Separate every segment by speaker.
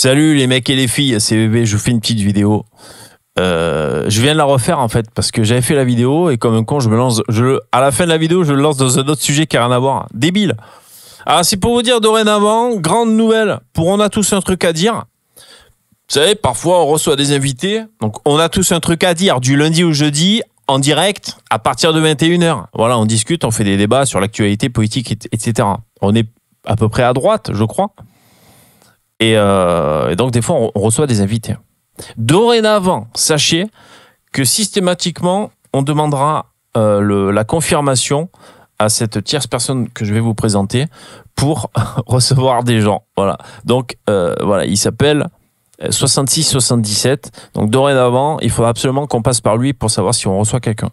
Speaker 1: Salut les mecs et les filles, c'est Bébé, je vous fais une petite vidéo. Je viens de la refaire en fait parce que j'avais fait la vidéo et comme un con je me lance, à la fin de la vidéo je le lance dans un autre sujet qui n'a rien à voir. Débile. Alors c'est pour vous dire dorénavant, grande nouvelle, on a tous un truc à dire. Vous savez, parfois on reçoit des invités, donc on a tous un truc à dire du lundi au jeudi en direct à partir de 21h. Voilà, on discute, on fait des débats sur l'actualité politique, etc. On est à peu près à droite, je crois. Et donc, des fois, on reçoit des invités. Dorénavant, sachez que systématiquement, on demandera la confirmation à cette tierce personne que je vais vous présenter pour recevoir des gens. Voilà. Donc, voilà, il s'appelle 6677. Donc, dorénavant, il faudra absolument qu'on passe par lui pour savoir si on reçoit quelqu'un.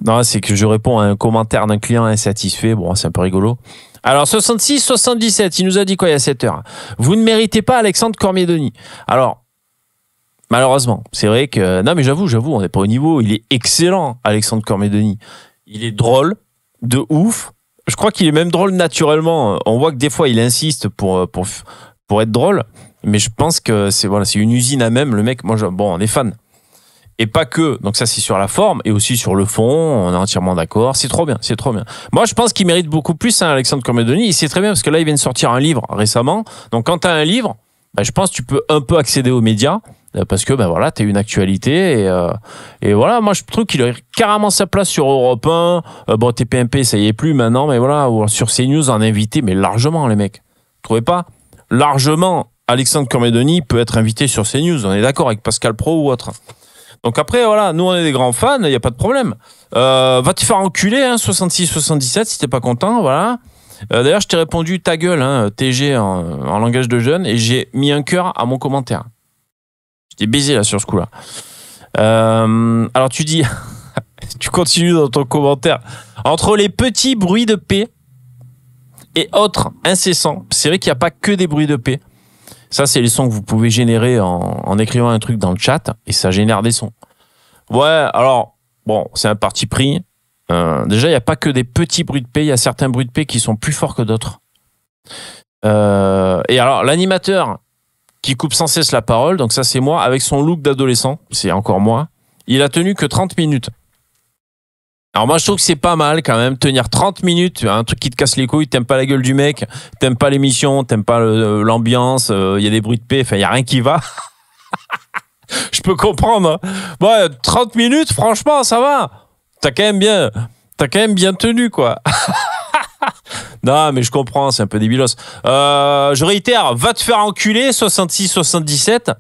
Speaker 1: Non, c'est que je réponds à un commentaire d'un client insatisfait. Bon, c'est un peu rigolo. Alors, 66-77, il nous a dit quoi il y a 7 heures? Vous ne méritez pas Alexandre Cormier-Denis. Alors, malheureusement, c'est vrai que... Non, mais j'avoue, on n'est pas au niveau. Il est excellent, Alexandre Cormier-Denis. Il est drôle, de ouf. Je crois qu'il est même drôle naturellement. On voit que des fois, il insiste pour être drôle. Mais je pense que c'est une usine à même. Le mec, bon, on est fan. Et pas que, donc ça c'est sur la forme et aussi sur le fond, on est entièrement d'accord, c'est trop bien, c'est trop bien. Moi je pense qu'il mérite beaucoup plus Alexandre Cormier-Denis, il sait très bien parce que là il vient de sortir un livre récemment, donc quand tu as un livre, je pense que tu peux un peu accéder aux médias, parce que voilà, tu as une actualité et voilà, moi je trouve qu'il aurait carrément sa place sur Europe 1, bon TPMP ça y est plus maintenant, mais voilà, ou sur CNews en invité, mais largement les mecs, vous trouvez pas? Largement, Alexandre Cormier-Denis peut être invité sur CNews, on est d'accord avec Pascal Pro ou autre. Donc après, voilà, nous on est des grands fans, il n'y a pas de problème. Va te faire enculer, 66-77, si t'es pas content, voilà. D'ailleurs, je t'ai répondu ta gueule, TG en langage de jeune, et j'ai mis un cœur à mon commentaire. Je t'ai baisé là sur ce coup-là. Alors tu dis, tu continues dans ton commentaire. Entre les petits bruits de paix et autres incessants, c'est vrai qu'il n'y a pas que des bruits de paix. Ça, c'est les sons que vous pouvez générer en écrivant un truc dans le chat et ça génère des sons. Ouais, alors, bon, c'est un parti pris. Déjà, il n'y a pas que des petits bruits de paix. Il y a certains bruits de paix qui sont plus forts que d'autres. Et alors, l'animateur qui coupe sans cesse la parole, donc ça, c'est moi, avec son look d'adolescent, c'est encore moi, il a tenu que 30 minutes. Alors moi je trouve que c'est pas mal quand même, tenir 30 minutes, un truc qui te casse les couilles, t'aimes pas la gueule du mec, t'aimes pas l'émission, t'aimes pas l'ambiance, il y a des bruits de paix, enfin il y a rien qui va. Je peux comprendre. Ouais, 30 minutes, franchement, ça va. T'as quand même bien tenu quoi. Non mais je comprends, c'est un peu débilos. Je réitère, va te faire enculer, 66-77.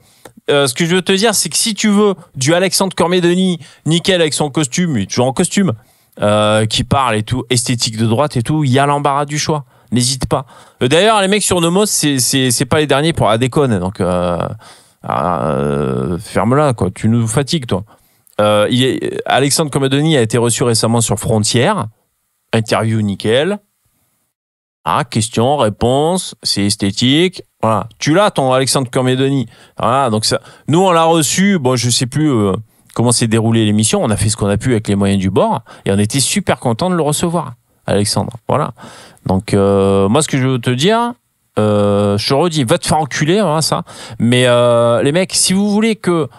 Speaker 1: Ce que je veux te dire, c'est que si tu veux du Alexandre Cormier-Denis, nickel avec son costume, il est toujours en costume, qui parle et tout, esthétique de droite et tout, il y a l'embarras du choix. N'hésite pas. D'ailleurs, les mecs sur Nomos, c'est pas les derniers pour la déconne. Donc, ferme-la, quoi. Tu nous fatigues, toi. Alexandre Cormier-Denis a été reçu récemment sur Frontières. Interview nickel. Question, réponse, c'est esthétique. Voilà. Tu l'as, ton Alexandre Cormier-Denis. Voilà, donc ça, nous, on l'a reçu. Bon, je sais plus comment s'est déroulée l'émission. On a fait ce qu'on a pu avec les moyens du bord. Et on était super content de le recevoir, Alexandre. Voilà. Donc, moi, ce que je veux te dire, je te redis, va te faire enculer, voilà ça. Mais les mecs, si vous voulez que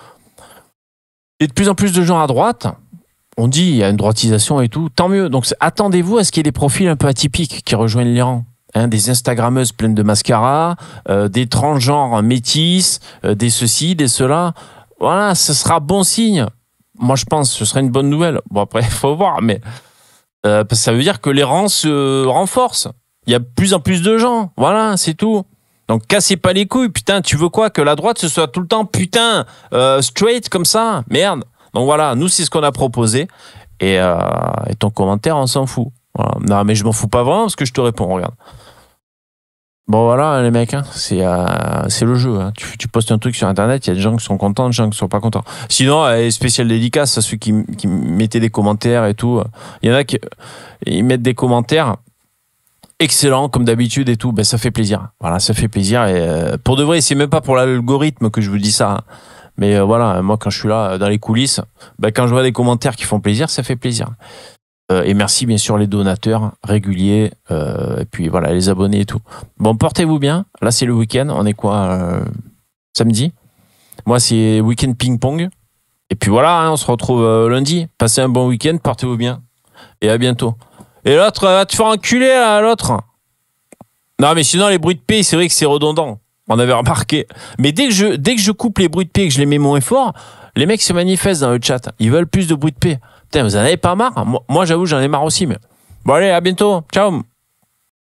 Speaker 1: il y ait de plus en plus de gens à droite, on dit il y a une droitisation et tout, tant mieux. Donc attendez-vous à ce qu'il y ait des profils un peu atypiques qui rejoignent les rangs. Des Instagrammeuses pleines de mascara, des transgenres métis, des ceci, des cela. Voilà, ce sera bon signe. Moi, je pense que ce serait une bonne nouvelle. Bon, après, il faut voir, mais ça veut dire que les rangs se renforcent. Il y a de plus en plus de gens. Voilà, c'est tout. Donc, cassez pas les couilles. Putain, tu veux quoi? Que la droite, ce soit tout le temps, putain, straight comme ça? Merde. Donc voilà, nous, c'est ce qu'on a proposé. Et ton commentaire, on s'en fout. Voilà. Non, mais je m'en fous pas vraiment parce que je te réponds, regarde. Bon, voilà, les mecs, c'est le jeu. Tu postes un truc sur Internet, il y a des gens qui sont contents, des gens qui sont pas contents. Sinon, spécial dédicace à ceux qui mettaient des commentaires et tout. Il y en a qui ils mettent des commentaires excellents, comme d'habitude et tout. Ben, ça fait plaisir. Voilà, ça fait plaisir. Et pour de vrai, c'est même pas pour l'algorithme que je vous dis ça. Mais voilà, moi, quand je suis là, dans les coulisses, quand je vois des commentaires qui font plaisir, ça fait plaisir. Et merci bien sûr les donateurs réguliers, et puis voilà les abonnés et tout. Bon, portez-vous bien. Là c'est le week-end. On est quoi samedi. Moi, c'est week-end ping-pong. Et puis voilà, hein, on se retrouve lundi. Passez un bon week-end, portez-vous bien. Et à bientôt. Et l'autre va te faire enculer, là, l'autre. Non, mais sinon, les bruits de paix, c'est vrai que c'est redondant. On avait remarqué. Mais dès que je coupe les bruits de paix et que je les mets moins fort, les mecs se manifestent dans le chat. Ils veulent plus de bruits de paix. Putain, vous en avez pas marre? Moi j'avoue, j'en ai marre aussi. Mais... Bon, allez, à bientôt. Ciao.